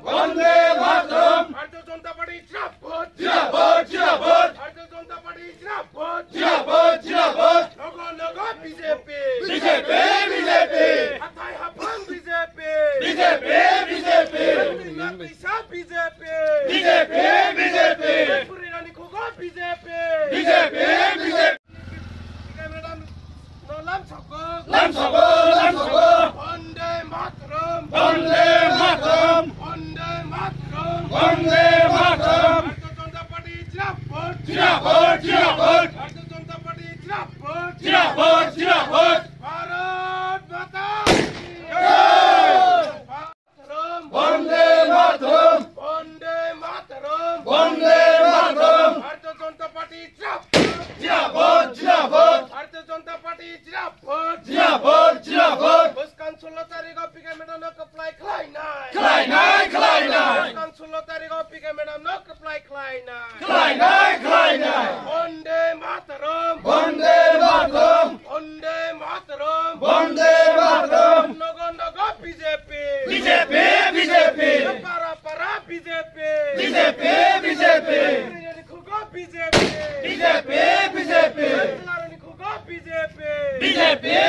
Vande Mataram Bharatiya Janata party जिंदाबाद जिंदाबाद जिंदाबाद भारतीय जनता पार्टी जिंदाबाद जिंदाबाद जिंदाबाद logo logo BJP BJP BJP हाथाय हाफां बीजेपी बीजेपी बीजेपी पैसा बीजेपी बीजेपी बीजेपी पुरानी खोगो बीजेपी बीजेपी बीजेपी मैडम लाम छको वन्दे मातरम वन्दे मातरम वन्दे मातरम वन्दे मातरम भारतीय जनता पार्टी जिंदाबाद जिंदाबाद जिंदाबाद भारतीय जनता पार्टी जिंदाबाद जिंदाबाद जिंदाबाद भारत माता वन्दे मातरम वन्दे मातरम वन्दे मातरम भारतीय जनता पार्टी जिंदाबाद जिंदाबाद जिंदाबाद भारतीय जनता पार्टी जिंदाबाद जिंदाबाद जिंदाबाद Buskan 16 tarik PK Medan no keplai kleinai Kleinai kleinai Buskan 16 tarik PK Medan no keplai kleinai Kleinai kleinai Vande Mataram Vande Mataram Vande Mataram Vande Mataram Nogo nogo BJP BJP BJP para BJP BJP BJP Ini kugo BJP BJP BJP Ini kugo BJP BJP